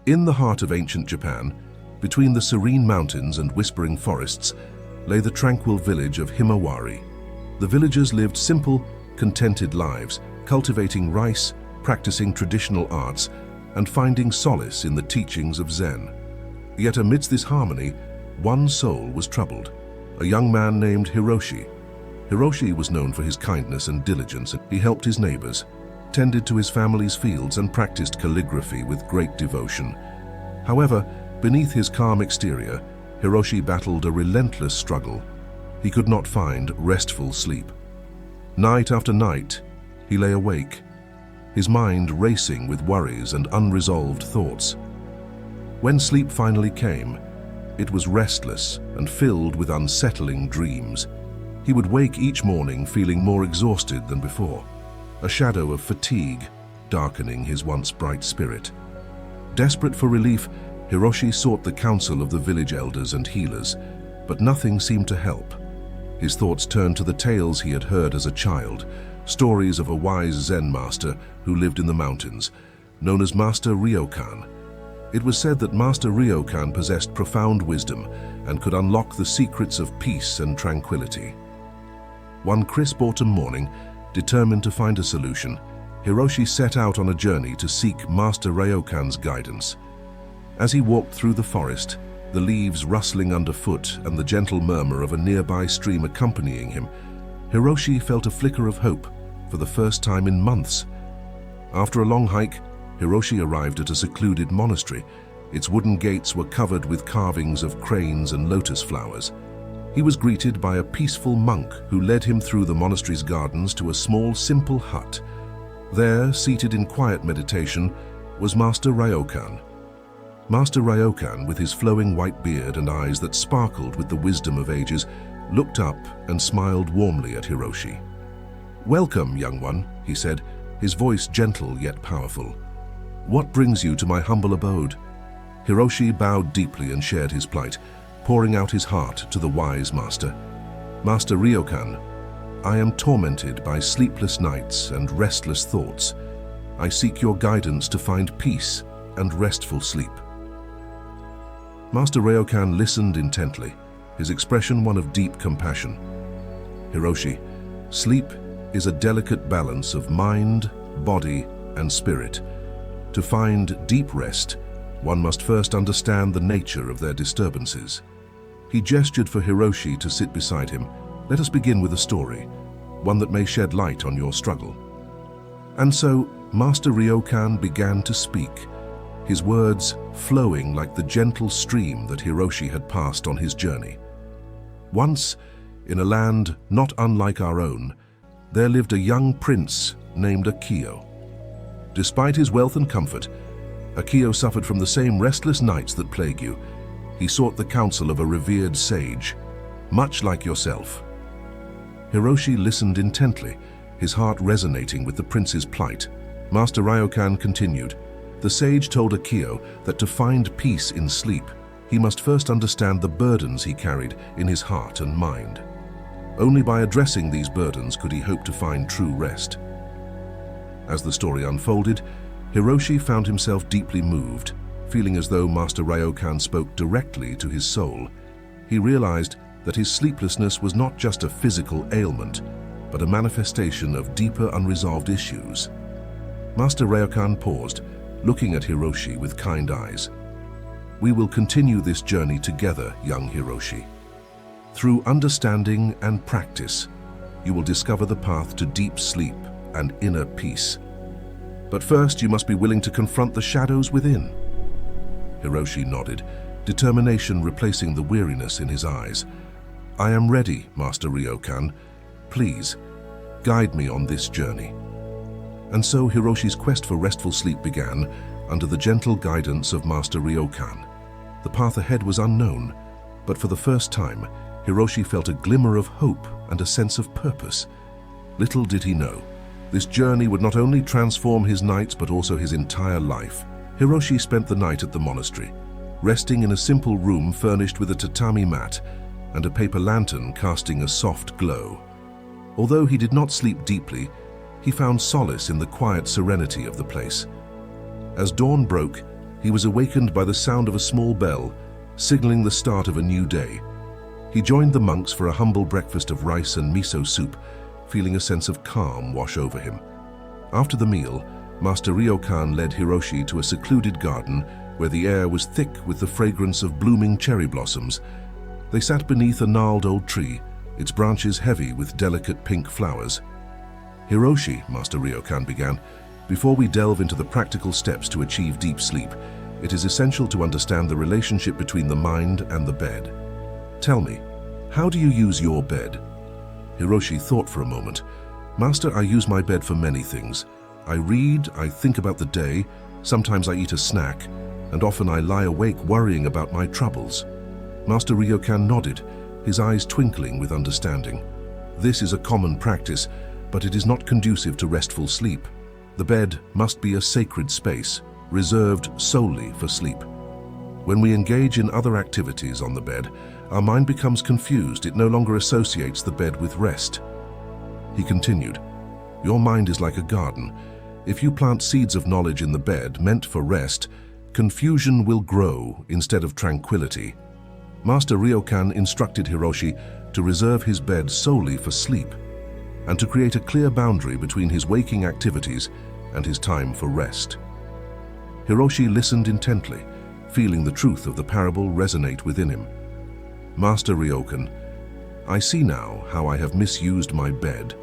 In the heart of ancient Japan, between the serene mountains and whispering forests, lay the tranquil village of Himawari. The villagers lived simple, contented lives, cultivating rice, practicing traditional arts, and finding solace in the teachings of Zen. Yet amidst this harmony, one soul was troubled, a young man named Hiroshi. Hiroshi was known for his kindness and diligence. He helped his neighbors, tended to his family's fields, and practiced calligraphy with great devotion. However, beneath his calm exterior, Hiroshi battled a relentless struggle. He could not find restful sleep. Night after night, he lay awake, his mind racing with worries and unresolved thoughts. When sleep finally came, it was restless and filled with unsettling dreams. He would wake each morning feeling more exhausted than before, a shadow of fatigue darkening his once bright spirit. Desperate for relief, Hiroshi sought the counsel of the village elders and healers, but nothing seemed to help. His thoughts turned to the tales he had heard as a child, stories of a wise Zen master who lived in the mountains, known as Master Ryokan. It was said that Master Ryokan possessed profound wisdom and could unlock the secrets of peace and tranquility. One crisp autumn morning, determined to find a solution, Hiroshi set out on a journey to seek Master Ryokan's guidance. As he walked through the forest, the leaves rustling underfoot and the gentle murmur of a nearby stream accompanying him, Hiroshi felt a flicker of hope for the first time in months. After a long hike, Hiroshi arrived at a secluded monastery. Its wooden gates were covered with carvings of cranes and lotus flowers. He was greeted by a peaceful monk who led him through the monastery's gardens to a small, simple hut. There, seated in quiet meditation, was Master Ryokan. Master Ryokan, with his flowing white beard and eyes that sparkled with the wisdom of ages, looked up and smiled warmly at Hiroshi. "Welcome, young one," he said, his voice gentle yet powerful. "What brings you to my humble abode?" Hiroshi bowed deeply and shared his plight, pouring out his heart to the wise master. "Master Ryokan, I am tormented by sleepless nights and restless thoughts. I seek your guidance to find peace and restful sleep." Master Ryokan listened intently, his expression one of deep compassion. "Hiroshi, sleep is a delicate balance of mind, body, and spirit. To find deep rest, one must first understand the nature of their disturbances." He gestured for Hiroshi to sit beside him. "Let us begin with a story, one that may shed light on your struggle." And so, Master Ryokan began to speak, his words flowing like the gentle stream that Hiroshi had passed on his journey. Once, in a land not unlike our own, there lived a young prince named Akio. Despite his wealth and comfort, Akio suffered from the same restless nights that plague you. He sought the counsel of a revered sage, much like yourself. Hiroshi listened intently, his heart resonating with the prince's plight. Master Ryokan continued. The sage told Akio that to find peace in sleep, he must first understand the burdens he carried in his heart and mind. Only by addressing these burdens could he hope to find true rest. As the story unfolded, Hiroshi found himself deeply moved, feeling as though Master Ryokan spoke directly to his soul. He realized that his sleeplessness was not just a physical ailment, but a manifestation of deeper unresolved issues. Master Ryokan paused, looking at Hiroshi with kind eyes. "We will continue this journey together, young Hiroshi. Through understanding and practice, you will discover the path to deep sleep and inner peace. But first, you must be willing to confront the shadows within." Hiroshi nodded, determination replacing the weariness in his eyes. "I am ready, Master Ryokan. Please, guide me on this journey." And so Hiroshi's quest for restful sleep began, under the gentle guidance of Master Ryokan. The path ahead was unknown, but for the first time, Hiroshi felt a glimmer of hope and a sense of purpose. Little did he know, this journey would not only transform his nights but also his entire life. Hiroshi spent the night at the monastery, resting in a simple room furnished with a tatami mat and a paper lantern casting a soft glow. Although he did not sleep deeply, he found solace in the quiet serenity of the place. As dawn broke, he he was awakened by the sound of a small bell, signaling the start of a new day. He joined the monks for a humble breakfast of rice and miso soup, feeling a sense of calm wash over him. After the meal, Master Ryokan led Hiroshi to a secluded garden where the air was thick with the fragrance of blooming cherry blossoms. They sat beneath a gnarled old tree, its branches heavy with delicate pink flowers. "Hiroshi," Master Ryokan began, "before we delve into the practical steps to achieve deep sleep, it is essential to understand the relationship between the mind and the bed. Tell me, how do you use your bed?" Hiroshi thought for a moment. "Master, I use my bed for many things. I read, I think about the day, sometimes I eat a snack, and often I lie awake worrying about my troubles." Master Ryokan nodded, his eyes twinkling with understanding. "This is a common practice, but it is not conducive to restful sleep. The bed must be a sacred space, reserved solely for sleep. When we engage in other activities on the bed, our mind becomes confused. It no longer associates the bed with rest." He continued, "Your mind is like a garden. If you plant seeds of knowledge in the bed meant for rest, confusion will grow instead of tranquility." Master Ryokan instructed Hiroshi to reserve his bed solely for sleep and to create a clear boundary between his waking activities and his time for rest. Hiroshi listened intently, feeling the truth of the parable resonate within him. "Master Ryokan, I see now how I have misused my bed.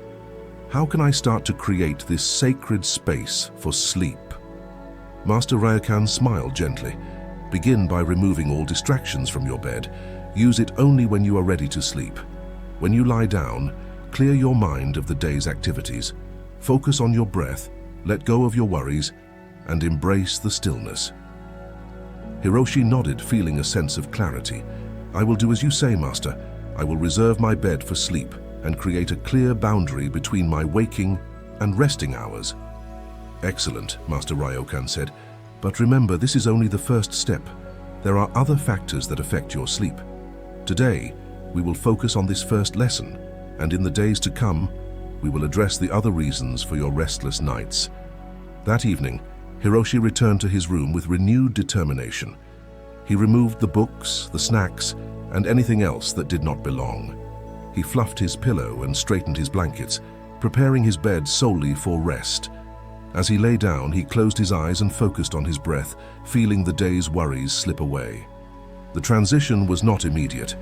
How can I start to create this sacred space for sleep?" Master Ryokan smiled gently. "Begin by removing all distractions from your bed. Use it only when you are ready to sleep. When you lie down, clear your mind of the day's activities. Focus on your breath, let go of your worries, and embrace the stillness." Hiroshi nodded, feeling a sense of clarity. "I will do as you say, Master. I will reserve my bed for sleep and create a clear boundary between my waking and resting hours." "Excellent," Master Ryokan said. "But remember, this is only the first step. There are other factors that affect your sleep. Today, we will focus on this first lesson, and in the days to come, we will address the other reasons for your restless nights." That evening, Hiroshi returned to his room with renewed determination. He removed the books, the snacks, and anything else that did not belong. He fluffed his pillow and straightened his blankets, preparing his bed solely for rest. As he lay down, he closed his eyes and focused on his breath, feeling the day's worries slip away. The transition was not immediate.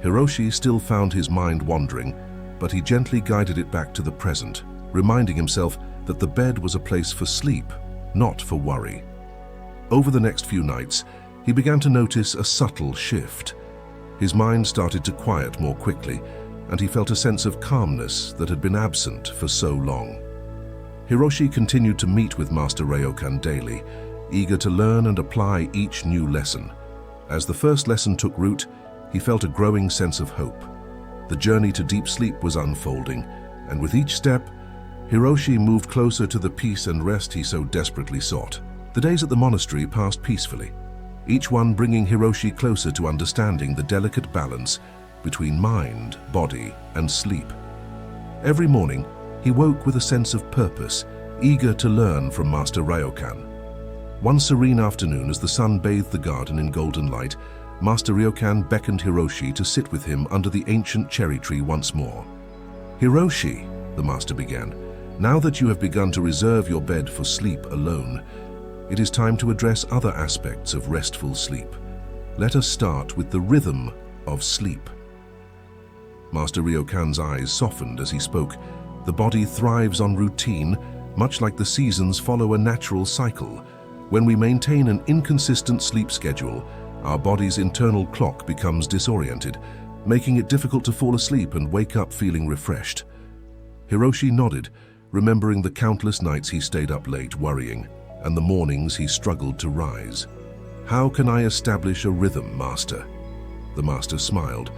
Hiroshi still found his mind wandering, but he gently guided it back to the present, reminding himself that the bed was a place for sleep, not for worry. Over the next few nights, he began to notice a subtle shift. His mind started to quiet more quickly, and he felt a sense of calmness that had been absent for so long. Hiroshi continued to meet with Master Ryokan daily, eager to learn and apply each new lesson. As the first lesson took root, he felt a growing sense of hope. The journey to deep sleep was unfolding, and with each step, Hiroshi moved closer to the peace and rest he so desperately sought. The days at the monastery passed peacefully, each one bringing Hiroshi closer to understanding the delicate balance between mind, body, and sleep. Every morning, he woke with a sense of purpose, eager to learn from Master Ryokan. One serene afternoon, as the sun bathed the garden in golden light, Master Ryokan beckoned Hiroshi to sit with him under the ancient cherry tree once more. "Hiroshi," the master began, "now that you have begun to reserve your bed for sleep alone, it is time to address other aspects of restful sleep. Let us start with the rhythm of sleep." Master Ryokan's eyes softened as he spoke. The body thrives on routine, much like the seasons follow a natural cycle. When we maintain an inconsistent sleep schedule, our body's internal clock becomes disoriented, making it difficult to fall asleep and wake up feeling refreshed. Hiroshi nodded, remembering the countless nights he stayed up late worrying, and the mornings he struggled to rise. "How can I establish a rhythm, Master?" The master smiled.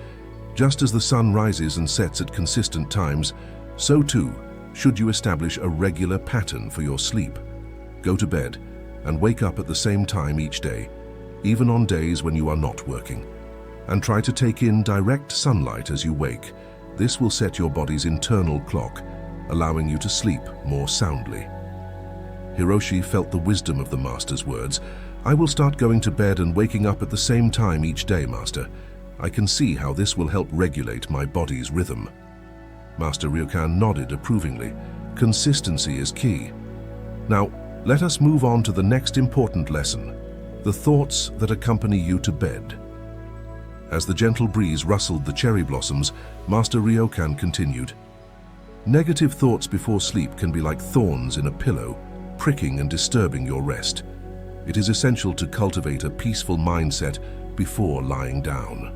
"Just as the sun rises and sets at consistent times, so too should you establish a regular pattern for your sleep. Go to bed and wake up at the same time each day, even on days when you are not working. And try to take in direct sunlight as you wake. This will set your body's internal clock, allowing you to sleep more soundly." Hiroshi felt the wisdom of the master's words. I will start going to bed and waking up at the same time each day, Master. I can see how this will help regulate my body's rhythm." Master Ryokan nodded approvingly. Consistency is key. Now, let us move on to the next important lesson, the thoughts that accompany you to bed. As the gentle breeze rustled the cherry blossoms, Master Ryokan continued, "Negative thoughts before sleep can be like thorns in a pillow, pricking and disturbing your rest. It is essential to cultivate a peaceful mindset before lying down."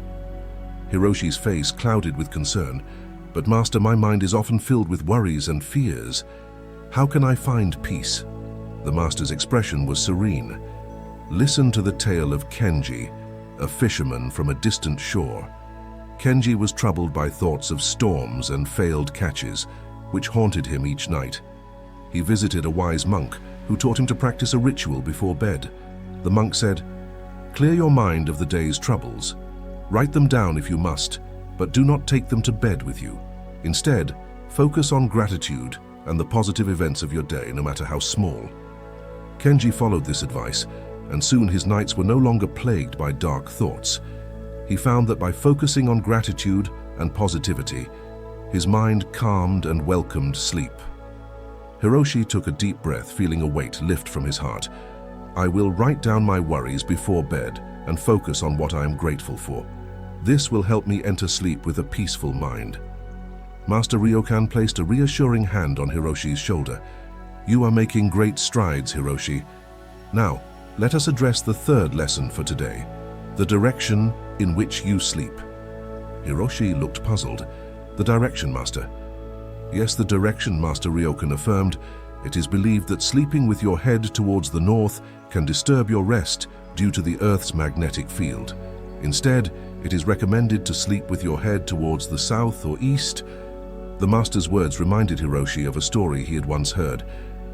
Hiroshi's face clouded with concern. "But Master, my mind is often filled with worries and fears. How can I find peace?" The Master's expression was serene. "Listen to the tale of Kenji, a fisherman from a distant shore. Kenji was troubled by thoughts of storms and failed catches, which haunted him each night. He visited a wise monk who taught him to practice a ritual before bed. The monk said, 'Clear your mind of the day's troubles. Write them down if you must, but do not take them to bed with you. Instead, focus on gratitude and the positive events of your day, no matter how small.' Kenji followed this advice, and soon his nights were no longer plagued by dark thoughts. He found that by focusing on gratitude and positivity, his mind calmed and welcomed sleep." Hiroshi took a deep breath, feeling a weight lift from his heart. "I will write down my worries before bed and focus on what I am grateful for. This will help me enter sleep with a peaceful mind." Master Ryokan placed a reassuring hand on Hiroshi's shoulder. "You are making great strides, Hiroshi. Now, let us address the third lesson for today, the direction in which you sleep." Hiroshi looked puzzled. "The direction, Master?" "Yes, the direction," Master Ryokan affirmed. "It is believed that sleeping with your head towards the north can disturb your rest due to the Earth's magnetic field. Instead, it is recommended to sleep with your head towards the south or east." The Master's words reminded Hiroshi of a story he had once heard.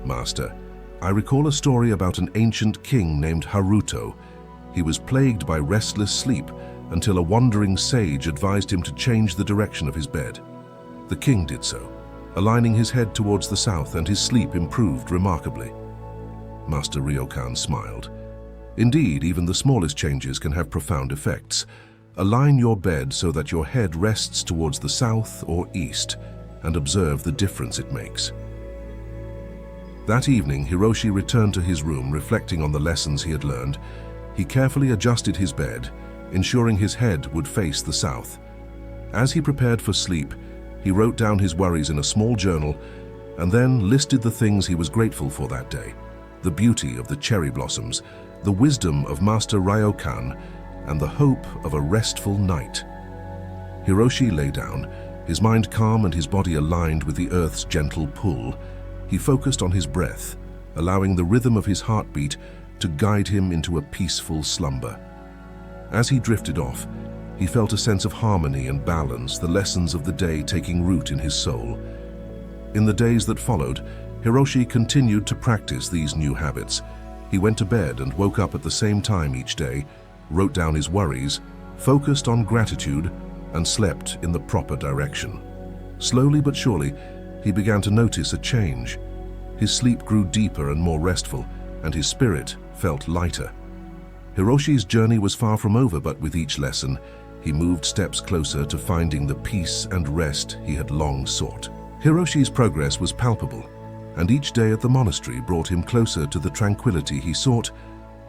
"Master, I recall a story about an ancient king named Haruto. He was plagued by restless sleep until a wandering sage advised him to change the direction of his bed. The king did so, aligning his head towards the south, and his sleep improved remarkably." Master Ryokan smiled. "Indeed, even the smallest changes can have profound effects. Align your bed so that your head rests towards the south or east, and observe the difference it makes." That evening, Hiroshi returned to his room, reflecting on the lessons he had learned. He carefully adjusted his bed, ensuring his head would face the south. As he prepared for sleep, he wrote down his worries in a small journal and then listed the things he was grateful for that day: the beauty of the cherry blossoms, the wisdom of Master Ryokan, and the hope of a restful night. Hiroshi lay down, his mind calm and his body aligned with the earth's gentle pull. He focused on his breath, allowing the rhythm of his heartbeat to guide him into a peaceful slumber. As he drifted off, he felt a sense of harmony and balance, the lessons of the day taking root in his soul. In the days that followed, Hiroshi continued to practice these new habits. He went to bed and woke up at the same time each day, wrote down his worries, focused on gratitude, and slept in the proper direction. Slowly but surely, he began to notice a change. His sleep grew deeper and more restful, and his spirit felt lighter. Hiroshi's journey was far from over, but with each lesson, he moved steps closer to finding the peace and rest he had long sought. Hiroshi's progress was palpable, and each day at the monastery brought him closer to the tranquility he sought,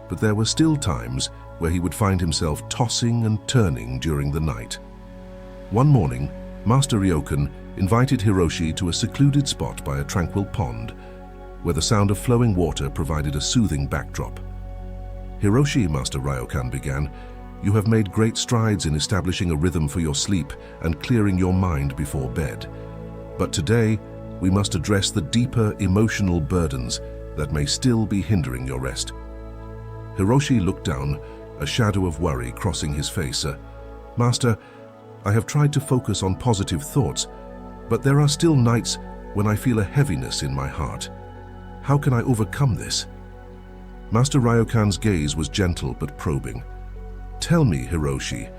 but there were still times where he would find himself tossing and turning during the night. One morning, Master Ryokan invited Hiroshi to a secluded spot by a tranquil pond, where the sound of flowing water provided a soothing backdrop. "Hiroshi," Master Ryokan began, "you have made great strides in establishing a rhythm for your sleep and clearing your mind before bed. But today, we must address the deeper emotional burdens that may still be hindering your rest." Hiroshi looked down, a shadow of worry crossing his face. "Master, I have tried to focus on positive thoughts, but there are still nights when I feel a heaviness in my heart. How can I overcome this?" Master Ryokan's gaze was gentle but probing. "Tell me, Hiroshi,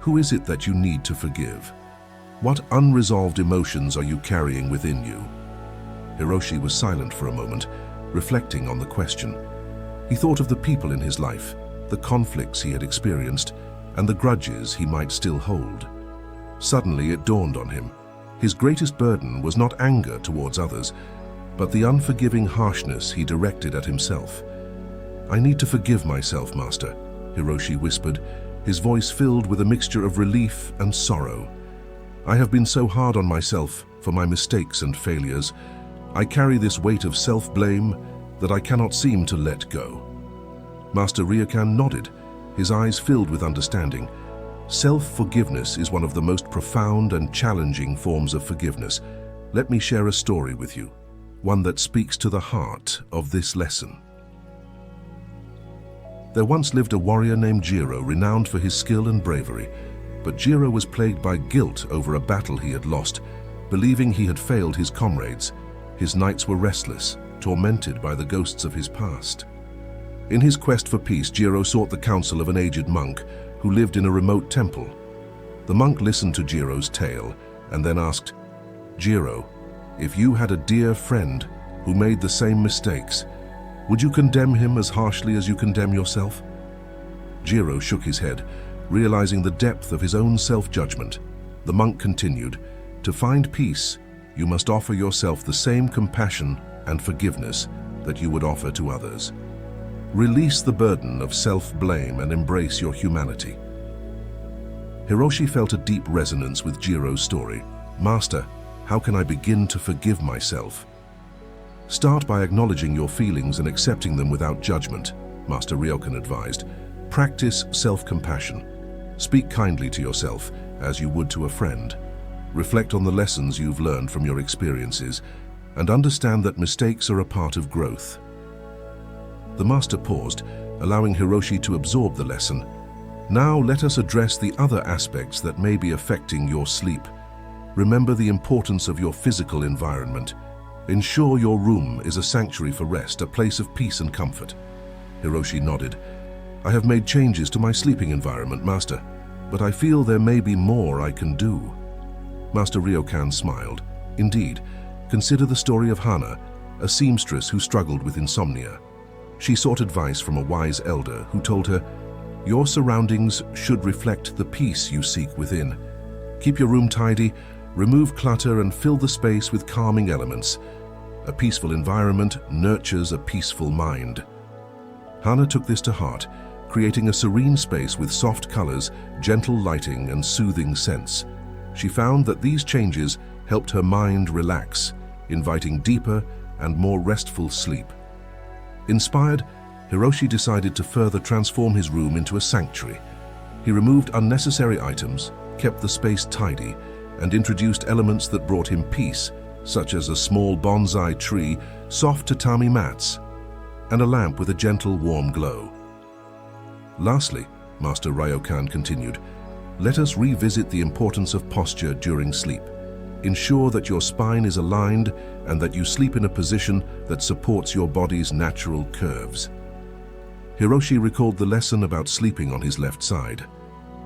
who is it that you need to forgive? What unresolved emotions are you carrying within you?" Hiroshi was silent for a moment, reflecting on the question. He thought of the people in his life, the conflicts he had experienced, and the grudges he might still hold. Suddenly it dawned on him. His greatest burden was not anger towards others, but the unforgiving harshness he directed at himself. "I need to forgive myself, Master," Hiroshi whispered, his voice filled with a mixture of relief and sorrow. "I have been so hard on myself for my mistakes and failures. I carry this weight of self-blame that I cannot seem to let go." Master Ryokan nodded, his eyes filled with understanding. Self-forgiveness is one of the most profound and challenging forms of forgiveness. Let me share a story with you, one that speaks to the heart of this lesson. There once lived a warrior named Jiro, renowned for his skill and bravery. But Jiro was plagued by guilt over a battle he had lost, believing he had failed his comrades. His nights were restless, tormented by the ghosts of his past. In his quest for peace, Jiro sought the counsel of an aged monk who lived in a remote temple. The monk listened to Jiro's tale and then asked, "Jiro, if you had a dear friend who made the same mistakes, would you condemn him as harshly as you condemn yourself?" Jiro shook his head, realizing the depth of his own self-judgment. The monk continued, "To find peace, you must offer yourself the same compassion and forgiveness that you would offer to others. Release the burden of self-blame and embrace your humanity." Hiroshi felt a deep resonance with Jiro's story. "Master, how can I begin to forgive myself?" "Start by acknowledging your feelings and accepting them without judgment," Master Ryokan advised. "Practice self-compassion. Speak kindly to yourself as you would to a friend. Reflect on the lessons you've learned from your experiences and understand that mistakes are a part of growth." The master paused, allowing Hiroshi to absorb the lesson. "Now let us address the other aspects that may be affecting your sleep. Remember the importance of your physical environment. Ensure your room is a sanctuary for rest, a place of peace and comfort." Hiroshi nodded. "I have made changes to my sleeping environment, Master, but I feel there may be more I can do." Master Ryokan smiled. "Indeed, consider the story of Hana, a seamstress who struggled with insomnia. She sought advice from a wise elder who told her, 'Your surroundings should reflect the peace you seek within. Keep your room tidy, remove clutter, and fill the space with calming elements. A peaceful environment nurtures a peaceful mind.' Hana took this to heart, creating a serene space with soft colors, gentle lighting, and soothing scents. She found that these changes helped her mind relax, inviting deeper and more restful sleep. Inspired, Hiroshi decided to further transform his room into a sanctuary. He removed unnecessary items, kept the space tidy, and introduced elements that brought him peace, such as a small bonsai tree, soft tatami mats, and a lamp with a gentle, warm glow. Lastly, Master Ryokan continued, "Let us revisit the importance of posture during sleep. Ensure that your spine is aligned and that you sleep in a position that supports your body's natural curves." Hiroshi recalled the lesson about sleeping on his left side.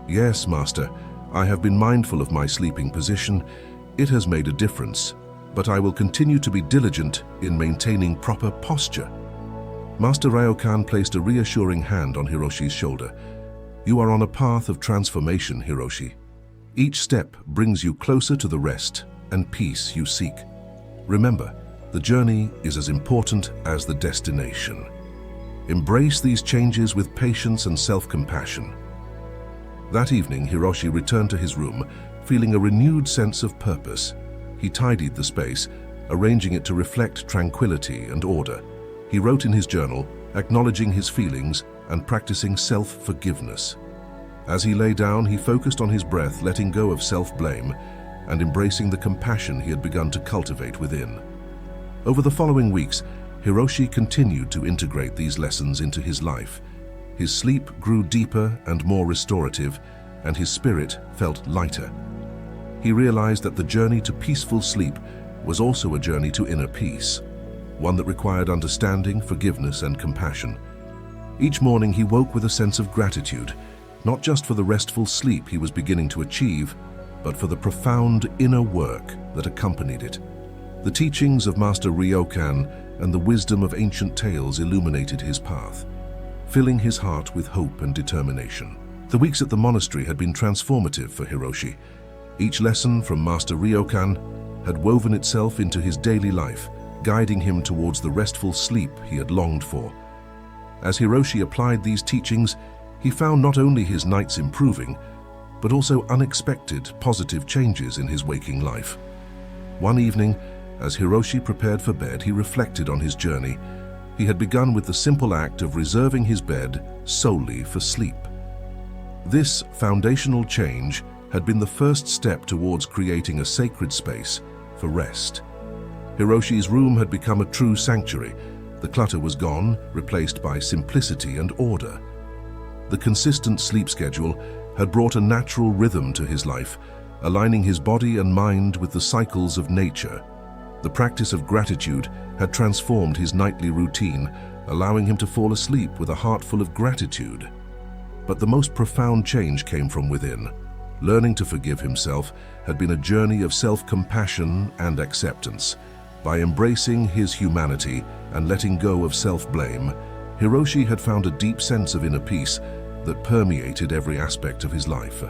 "Yes, Master, I have been mindful of my sleeping position. It has made a difference, but I will continue to be diligent in maintaining proper posture." Master Ryokan placed a reassuring hand on Hiroshi's shoulder. "You are on a path of transformation, Hiroshi. Each step brings you closer to the rest and peace you seek. Remember, the journey is as important as the destination. Embrace these changes with patience and self-compassion." That evening, Hiroshi returned to his room, feeling a renewed sense of purpose. He tidied the space, arranging it to reflect tranquility and order. He wrote in his journal, acknowledging his feelings and practicing self-forgiveness. As he lay down, he focused on his breath, letting go of self-blame and embracing the compassion he had begun to cultivate within. Over the following weeks, Hiroshi continued to integrate these lessons into his life. His sleep grew deeper and more restorative, and his spirit felt lighter. He realized that the journey to peaceful sleep was also a journey to inner peace, one that required understanding, forgiveness, and compassion. Each morning he woke with a sense of gratitude, not just for the restful sleep he was beginning to achieve, but for the profound inner work that accompanied it. The teachings of Master Ryokan and the wisdom of ancient tales illuminated his path. filling his heart with hope and determination. The weeks at the monastery had been transformative for Hiroshi. Each lesson from Master Ryokan had woven itself into his daily life, guiding him towards the restful sleep he had longed for. As Hiroshi applied these teachings, he found not only his nights improving, but also unexpected positive changes in his waking life. One evening, as Hiroshi prepared for bed, he reflected on his journey. He had begun with the simple act of reserving his bed solely for sleep. This foundational change had been the first step towards creating a sacred space for rest. Hiroshi's room had become a true sanctuary. The clutter was gone, replaced by simplicity and order. The consistent sleep schedule had brought a natural rhythm to his life, aligning his body and mind with the cycles of nature. The practice of gratitude had transformed his nightly routine, allowing him to fall asleep with a heart full of gratitude. But the most profound change came from within. Learning to forgive himself had been a journey of self-compassion and acceptance. By embracing his humanity and letting go of self-blame, Hiroshi had found a deep sense of inner peace that permeated every aspect of his life.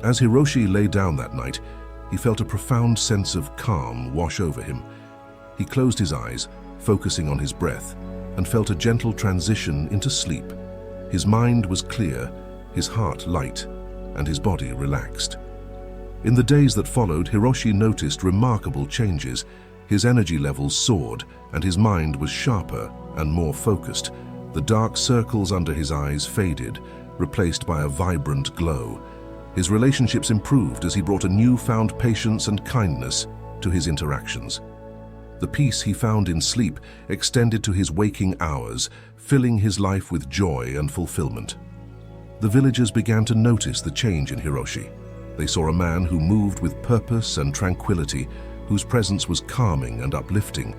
As Hiroshi lay down that night, he felt a profound sense of calm wash over him. He closed his eyes, focusing on his breath, and felt a gentle transition into sleep. His mind was clear, his heart light, and his body relaxed. In the days that followed, Hiroshi noticed remarkable changes. His energy levels soared, and his mind was sharper and more focused. The dark circles under his eyes faded, replaced by a vibrant glow. His relationships improved as he brought a newfound patience and kindness to his interactions. The peace he found in sleep extended to his waking hours, filling his life with joy and fulfillment. The villagers began to notice the change in Hiroshi. They saw a man who moved with purpose and tranquility, whose presence was calming and uplifting.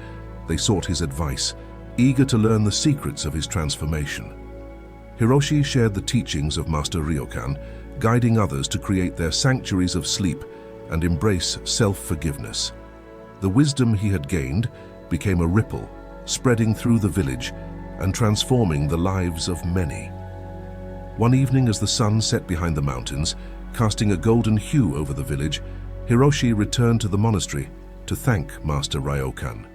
They sought his advice, eager to learn the secrets of his transformation. Hiroshi shared the teachings of Master Ryokan, guiding others to create their sanctuaries of sleep and embrace self-forgiveness. The wisdom he had gained became a ripple, spreading through the village and transforming the lives of many. One evening, as the sun set behind the mountains, casting a golden hue over the village, Hiroshi returned to the monastery to thank Master Ryokan.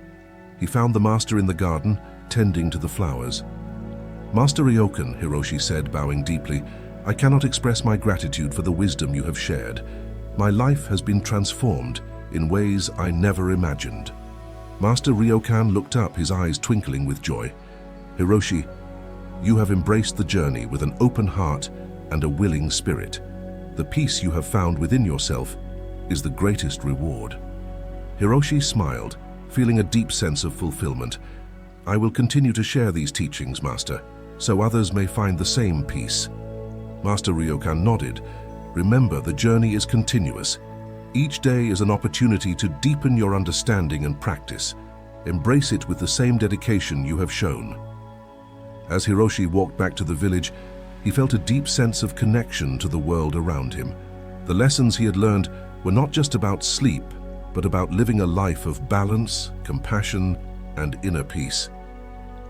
He found the master in the garden, tending to the flowers. "Master Ryokan," Hiroshi said, bowing deeply, "I cannot express my gratitude for the wisdom you have shared. My life has been transformed in ways I never imagined." Master Ryokan looked up, his eyes twinkling with joy. "Hiroshi, you have embraced the journey with an open heart and a willing spirit. The peace you have found within yourself is the greatest reward." Hiroshi smiled, feeling a deep sense of fulfillment. "I will continue to share these teachings, Master, so others may find the same peace." Master Ryokan nodded. "Remember, the journey is continuous. Each day is an opportunity to deepen your understanding and practice. Embrace it with the same dedication you have shown." As Hiroshi walked back to the village, he felt a deep sense of connection to the world around him. The lessons he had learned were not just about sleep, but about living a life of balance, compassion, and inner peace.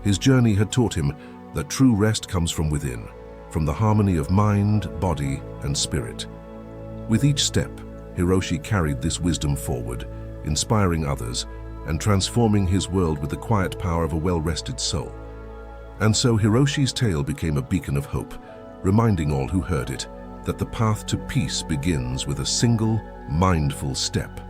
His journey had taught him that true rest comes from within, from the harmony of mind, body, and spirit. With each step, Hiroshi carried this wisdom forward, inspiring others and transforming his world with the quiet power of a well-rested soul. And so Hiroshi's tale became a beacon of hope, reminding all who heard it that the path to peace begins with a single, mindful step.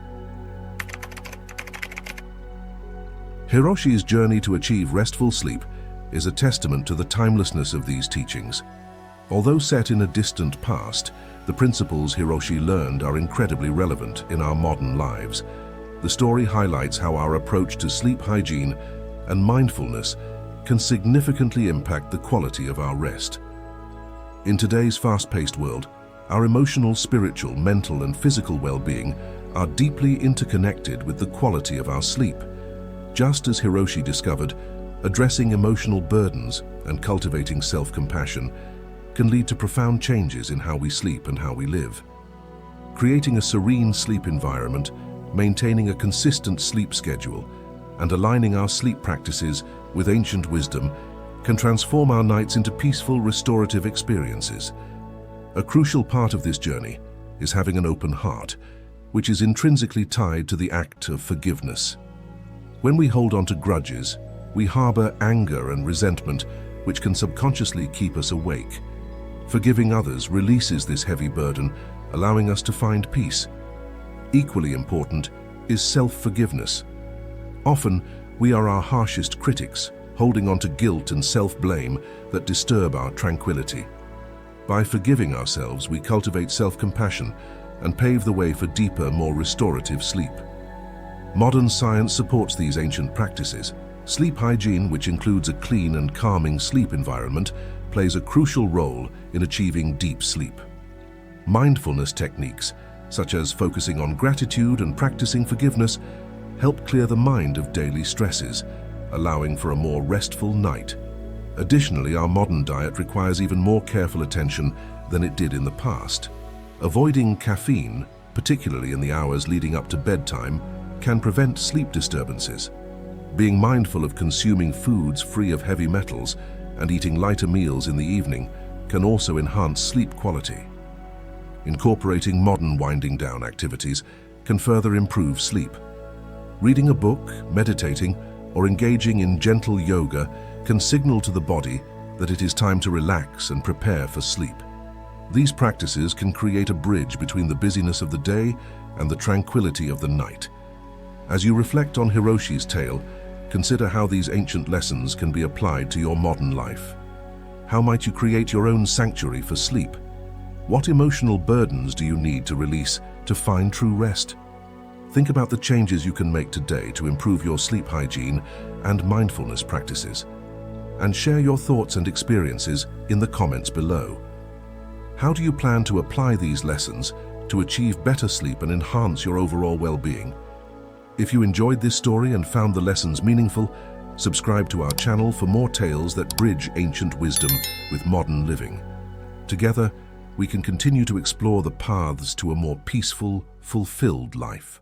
Hiroshi's journey to achieve restful sleep is a testament to the timelessness of these teachings. Although set in a distant past, the principles Hiroshi learned are incredibly relevant in our modern lives. The story highlights how our approach to sleep hygiene and mindfulness can significantly impact the quality of our rest. In today's fast-paced world, our emotional, spiritual, mental, and physical well-being are deeply interconnected with the quality of our sleep. Just as Hiroshi discovered, addressing emotional burdens and cultivating self-compassion can lead to profound changes in how we sleep and how we live. Creating a serene sleep environment, maintaining a consistent sleep schedule, and aligning our sleep practices with ancient wisdom can transform our nights into peaceful, restorative experiences. A crucial part of this journey is having an open heart, which is intrinsically tied to the act of forgiveness. When we hold on to grudges, we harbor anger and resentment, which can subconsciously keep us awake. Forgiving others releases this heavy burden, allowing us to find peace. Equally important is self-forgiveness. Often, we are our harshest critics, holding on to guilt and self-blame that disturb our tranquility. By forgiving ourselves, we cultivate self-compassion and pave the way for deeper, more restorative sleep. Modern science supports these ancient practices. Sleep hygiene, which includes a clean and calming sleep environment, plays a crucial role in achieving deep sleep. Mindfulness techniques, such as focusing on gratitude and practicing forgiveness, help clear the mind of daily stresses, allowing for a more restful night. Additionally, our modern diet requires even more careful attention than it did in the past. Avoiding caffeine, particularly in the hours leading up to bedtime, can prevent sleep disturbances. Being mindful of consuming foods free of heavy metals and eating lighter meals in the evening can also enhance sleep quality. Incorporating modern winding down activities can further improve sleep. Reading a book, meditating, or engaging in gentle yoga can signal to the body that it is time to relax and prepare for sleep. These practices can create a bridge between the busyness of the day and the tranquility of the night. As you reflect on Hiroshi's tale, consider how these ancient lessons can be applied to your modern life. How might you create your own sanctuary for sleep? What emotional burdens do you need to release to find true rest? Think about the changes you can make today to improve your sleep hygiene and mindfulness practices, and share your thoughts and experiences in the comments below. How do you plan to apply these lessons to achieve better sleep and enhance your overall well-being? If you enjoyed this story and found the lessons meaningful, subscribe to our channel for more tales that bridge ancient wisdom with modern living. Together, we can continue to explore the paths to a more peaceful, fulfilled life.